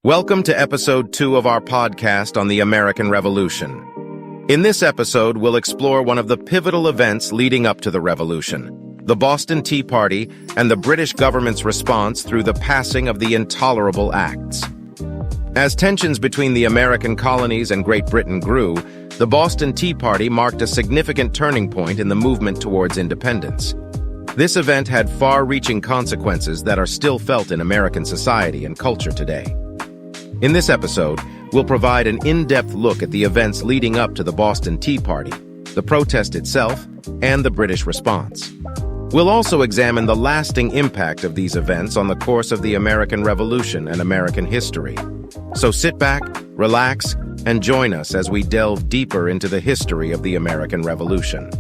Welcome to episode 2 of our podcast on the American Revolution. In this episode, we'll explore one of the pivotal events leading up to the Revolution, the Boston Tea Party and the British government's response through the passing of the Intolerable Acts. As tensions between the American colonies and Great Britain grew, the Boston Tea Party marked a significant turning point in the movement towards independence. This event had far-reaching consequences that are still felt in American society and culture today. In this episode, we'll provide an in-depth look at the events leading up to the Boston Tea Party, the protest itself, and the British response. We'll also examine the lasting impact of these events on the course of the American Revolution and American history. So sit back, relax, and join us as we delve deeper into the history of the American Revolution.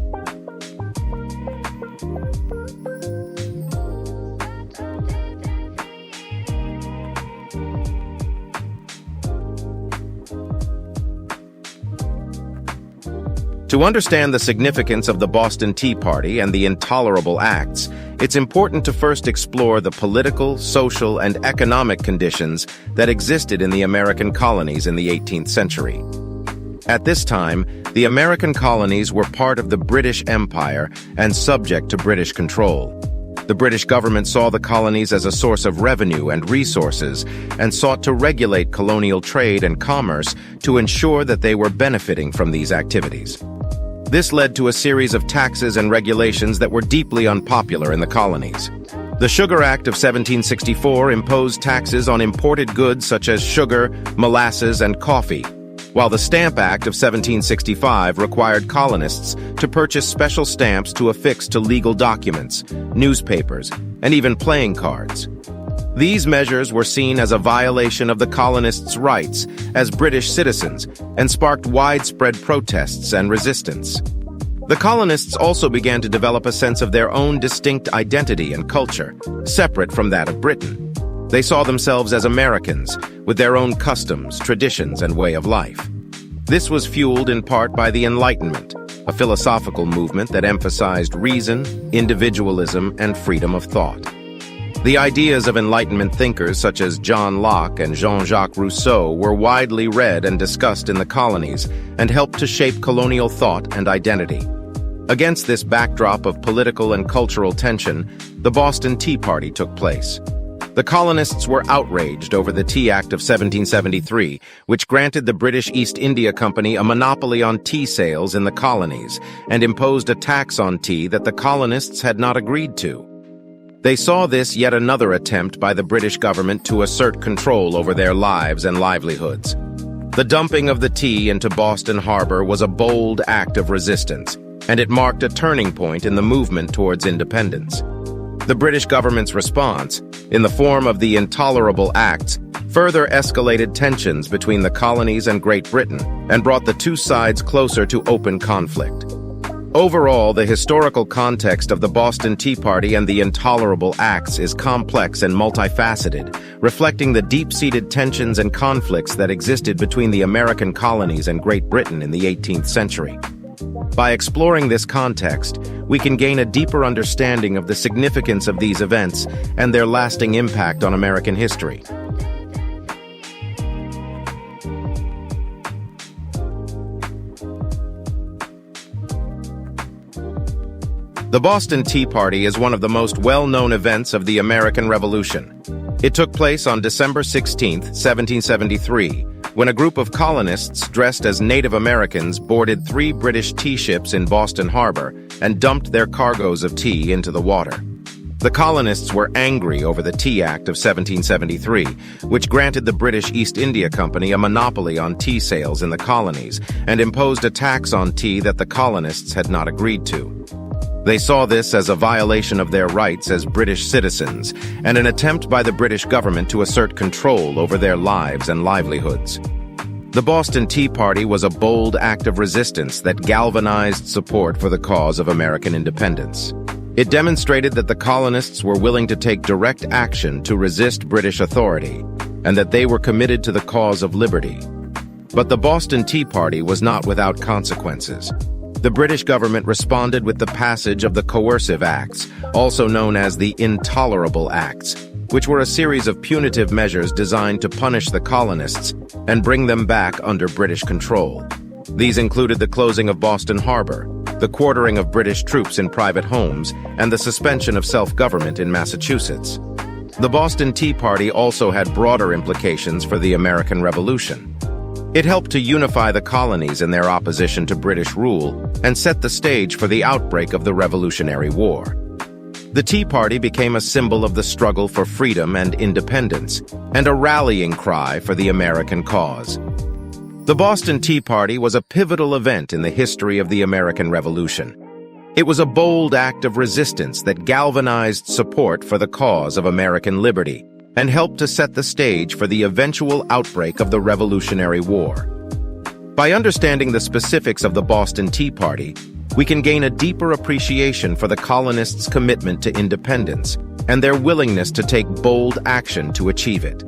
To understand the significance of the Boston Tea Party and the Intolerable Acts, it's important to first explore the political, social, and economic conditions that existed in the American colonies in the 18th century. At this time, the American colonies were part of the British Empire and subject to British control. The British government saw the colonies as a source of revenue and resources and sought to regulate colonial trade and commerce to ensure that they were benefiting from these activities. This led to a series of taxes and regulations that were deeply unpopular in the colonies. The Sugar Act of 1764 imposed taxes on imported goods such as sugar, molasses, and coffee, while the Stamp Act of 1765 required colonists to purchase special stamps to affix to legal documents, newspapers, and even playing cards. These measures were seen as a violation of the colonists' rights as British citizens and sparked widespread protests and resistance. The colonists also began to develop a sense of their own distinct identity and culture, separate from that of Britain. They saw themselves as Americans, with their own customs, traditions, and way of life. This was fueled in part by the Enlightenment, a philosophical movement that emphasized reason, individualism, and freedom of thought. The ideas of Enlightenment thinkers such as John Locke and Jean-Jacques Rousseau were widely read and discussed in the colonies and helped to shape colonial thought and identity. Against this backdrop of political and cultural tension, the Boston Tea Party took place. The colonists were outraged over the Tea Act of 1773, which granted the British East India Company a monopoly on tea sales in the colonies and imposed a tax on tea that the colonists had not agreed to. They saw this yet another attempt by the British government to assert control over their lives and livelihoods. The dumping of the tea into Boston Harbor was a bold act of resistance, and it marked a turning point in the movement towards independence. The British government's response, in the form of the Intolerable Acts, further escalated tensions between the colonies and Great Britain and brought the two sides closer to open conflict. Overall, the historical context of the Boston Tea Party and the Intolerable Acts is complex and multifaceted, reflecting the deep-seated tensions and conflicts that existed between the American colonies and Great Britain in the 18th century. By exploring this context, we can gain a deeper understanding of the significance of these events and their lasting impact on American history. The Boston Tea Party is one of the most well-known events of the American Revolution. It took place on December 16, 1773, when a group of colonists dressed as Native Americans boarded 3 British tea ships in Boston Harbor and dumped their cargoes of tea into the water. The colonists were angry over the Tea Act of 1773, which granted the British East India Company a monopoly on tea sales in the colonies and imposed a tax on tea that the colonists had not agreed to. They saw this as a violation of their rights as British citizens and an attempt by the British government to assert control over their lives and livelihoods. The Boston Tea Party was a bold act of resistance that galvanized support for the cause of American independence. It demonstrated that the colonists were willing to take direct action to resist British authority and that they were committed to the cause of liberty. But the Boston Tea Party was not without consequences. The British government responded with the passage of the Coercive Acts, also known as the Intolerable Acts. which were a series of punitive measures designed to punish the colonists and bring them back under British control. These included the closing of Boston Harbor, the quartering of British troops in private homes, and the suspension of self-government in Massachusetts. The Boston Tea Party also had broader implications for the American Revolution. It helped to unify the colonies in their opposition to British rule and set the stage for the outbreak of the Revolutionary War. The Tea Party became a symbol of the struggle for freedom and independence, and a rallying cry for the American cause. The Boston Tea Party was a pivotal event in the history of the American Revolution. It was a bold act of resistance that galvanized support for the cause of American liberty and helped to set the stage for the eventual outbreak of the Revolutionary War. By understanding the specifics of the Boston Tea Party, we can gain a deeper appreciation for the colonists' commitment to independence and their willingness to take bold action to achieve it.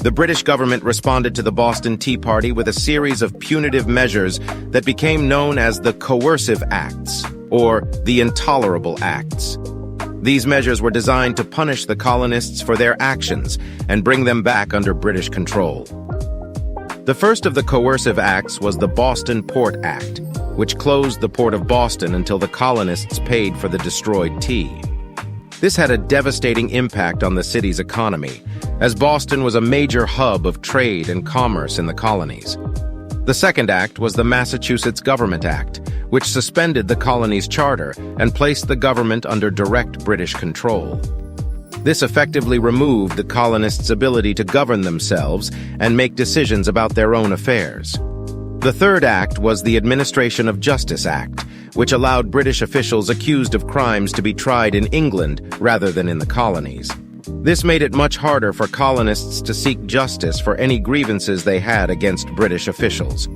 The British government responded to the Boston Tea Party with a series of punitive measures that became known as the Coercive Acts, or the Intolerable Acts. These measures were designed to punish the colonists for their actions and bring them back under British control. The first of the coercive acts was the Boston Port Act, which closed the port of Boston until the colonists paid for the destroyed tea. This had a devastating impact on the city's economy, as Boston was a major hub of trade and commerce in the colonies. The second act was the Massachusetts Government Act, which suspended the colony's charter and placed the government under direct British control. This effectively removed the colonists' ability to govern themselves and make decisions about their own affairs. The third act was the Administration of Justice Act, which allowed British officials accused of crimes to be tried in England rather than in the colonies. This made it much harder for colonists to seek justice for any grievances they had against British officials.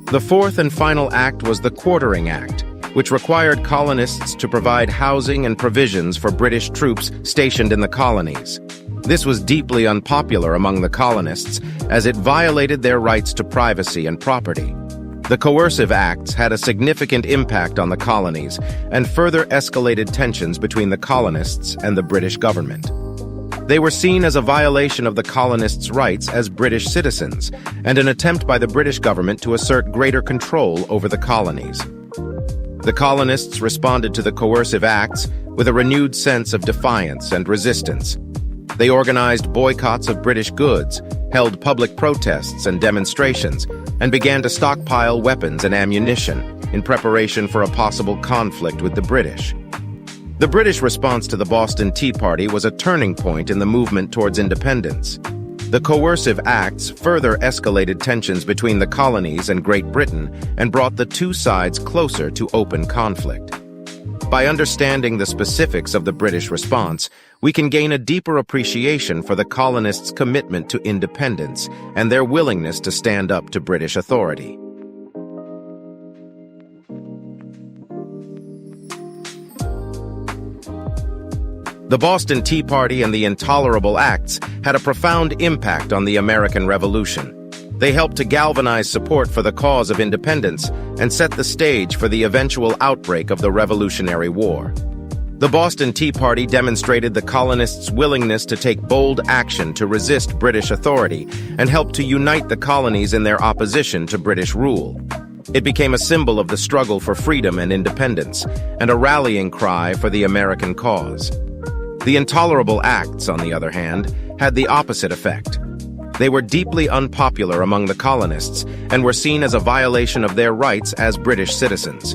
The fourth and final act was the Quartering Act, which required colonists to provide housing and provisions for British troops stationed in the colonies. This was deeply unpopular among the colonists, as it violated their rights to privacy and property. The coercive acts had a significant impact on the colonies and further escalated tensions between the colonists and the British government. They were seen as a violation of the colonists' rights as British citizens and an attempt by the British government to assert greater control over the colonies. The colonists responded to the coercive acts with a renewed sense of defiance and resistance. They organized boycotts of British goods, held public protests and demonstrations, and began to stockpile weapons and ammunition in preparation for a possible conflict with the British. The British response to the Boston Tea Party was a turning point in the movement towards independence. The coercive acts further escalated tensions between the colonies and Great Britain and brought the two sides closer to open conflict. By understanding the specifics of the British response, we can gain a deeper appreciation for the colonists' commitment to independence and their willingness to stand up to British authority. The Boston Tea Party and the Intolerable Acts had a profound impact on the American Revolution. They helped to galvanize support for the cause of independence and set the stage for the eventual outbreak of the Revolutionary War. The Boston Tea Party demonstrated the colonists' willingness to take bold action to resist British authority and helped to unite the colonies in their opposition to British rule. It became a symbol of the struggle for freedom and independence, and a rallying cry for the American cause. The Intolerable Acts, on the other hand, had the opposite effect. They were deeply unpopular among the colonists and were seen as a violation of their rights as British citizens.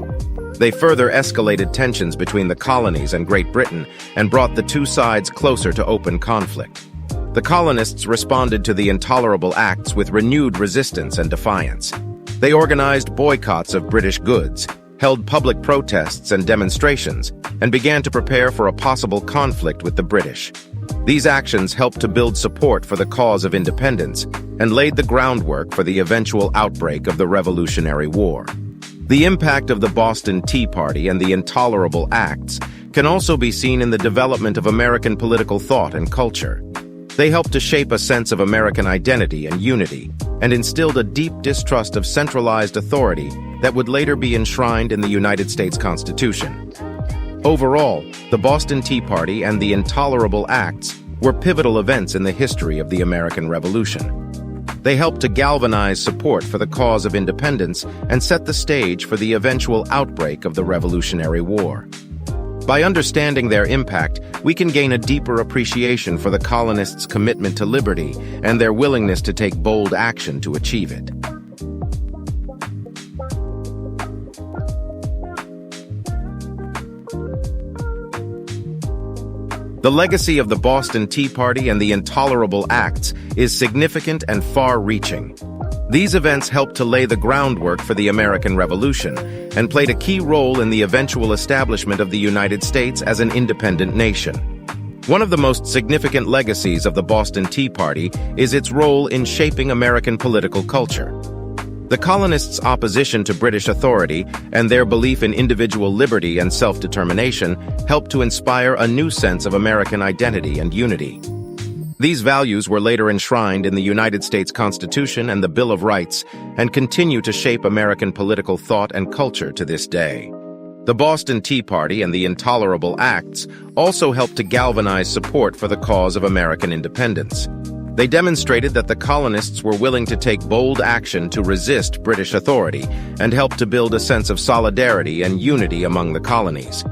They further escalated tensions between the colonies and Great Britain and brought the two sides closer to open conflict. The colonists responded to the Intolerable Acts with renewed resistance and defiance. They organized boycotts of British goods, held public protests and demonstrations, and began to prepare for a possible conflict with the British. These actions helped to build support for the cause of independence and laid the groundwork for the eventual outbreak of the Revolutionary War. The impact of the Boston Tea Party and the Intolerable Acts can also be seen in the development of American political thought and culture. They helped to shape a sense of American identity and unity, and instilled a deep distrust of centralized authority that would later be enshrined in the United States Constitution. Overall, the Boston Tea Party and the Intolerable Acts were pivotal events in the history of the American Revolution. They helped to galvanize support for the cause of independence and set the stage for the eventual outbreak of the Revolutionary War. By understanding their impact, we can gain a deeper appreciation for the colonists' commitment to liberty and their willingness to take bold action to achieve it. The legacy of the Boston Tea Party and the Intolerable Acts is significant and far-reaching. These events helped to lay the groundwork for the American Revolution and played a key role in the eventual establishment of the United States as an independent nation. One of the most significant legacies of the Boston Tea Party is its role in shaping American political culture. The colonists' opposition to British authority and their belief in individual liberty and self-determination helped to inspire a new sense of American identity and unity. These values were later enshrined in the United States Constitution and the Bill of Rights and continue to shape American political thought and culture to this day. The Boston Tea Party and the Intolerable Acts also helped to galvanize support for the cause of American independence. They demonstrated that the colonists were willing to take bold action to resist British authority and helped to build a sense of solidarity and unity among the colonies.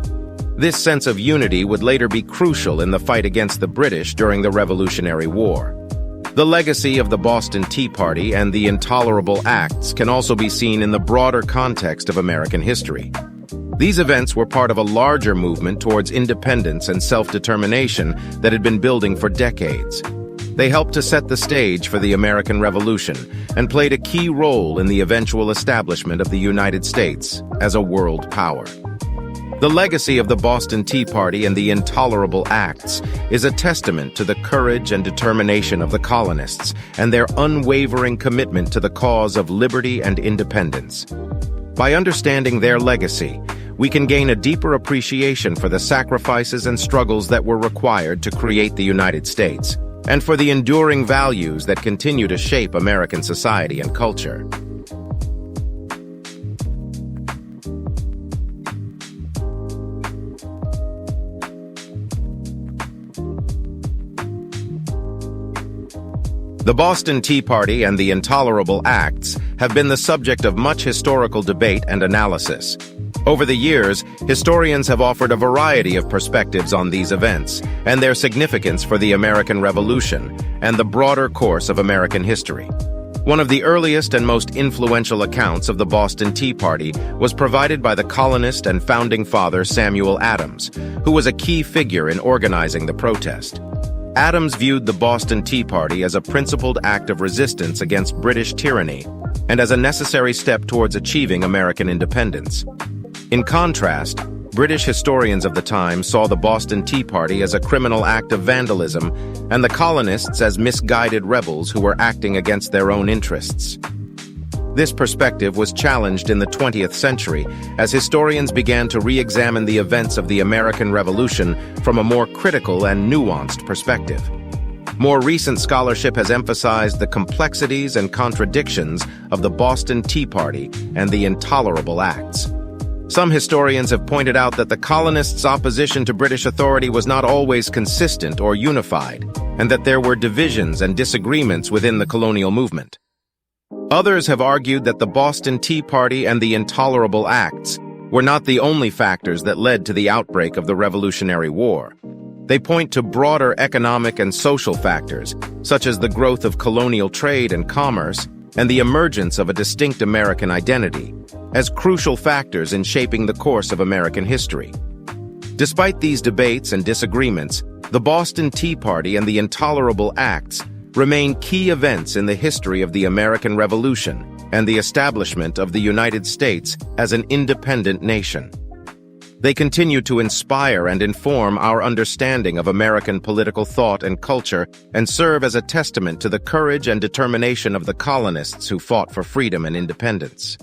This sense of unity would later be crucial in the fight against the British during the Revolutionary War. The legacy of the Boston Tea Party and the Intolerable Acts can also be seen in the broader context of American history. These events were part of a larger movement towards independence and self-determination that had been building for decades. They helped to set the stage for the American Revolution and played a key role in the eventual establishment of the United States as a world power. The legacy of the Boston Tea Party and the Intolerable Acts is a testament to the courage and determination of the colonists and their unwavering commitment to the cause of liberty and independence. By understanding their legacy, we can gain a deeper appreciation for the sacrifices and struggles that were required to create the United States, and for the enduring values that continue to shape American society and culture. The Boston Tea Party and the Intolerable Acts have been the subject of much historical debate and analysis. Over the years, historians have offered a variety of perspectives on these events and their significance for the American Revolution and the broader course of American history. One of the earliest and most influential accounts of the Boston Tea Party was provided by the colonist and founding father Samuel Adams, who was a key figure in organizing the protest. Adams viewed the Boston Tea Party as a principled act of resistance against British tyranny and as a necessary step towards achieving American independence. In contrast, British historians of the time saw the Boston Tea Party as a criminal act of vandalism and the colonists as misguided rebels who were acting against their own interests. This perspective was challenged in the 20th century as historians began to re-examine the events of the American Revolution from a more critical and nuanced perspective. More recent scholarship has emphasized the complexities and contradictions of the Boston Tea Party and the Intolerable Acts. Some historians have pointed out that the colonists' opposition to British authority was not always consistent or unified, and that there were divisions and disagreements within the colonial movement. Others have argued that the Boston Tea Party and the Intolerable Acts were not the only factors that led to the outbreak of the Revolutionary War. They point to broader economic and social factors, such as the growth of colonial trade and commerce, and the emergence of a distinct American identity, as crucial factors in shaping the course of American history. Despite these debates and disagreements, the Boston Tea Party and the Intolerable Acts remain key events in the history of the American Revolution and the establishment of the United States as an independent nation. They continue to inspire and inform our understanding of American political thought and culture and serve as a testament to the courage and determination of the colonists who fought for freedom and independence.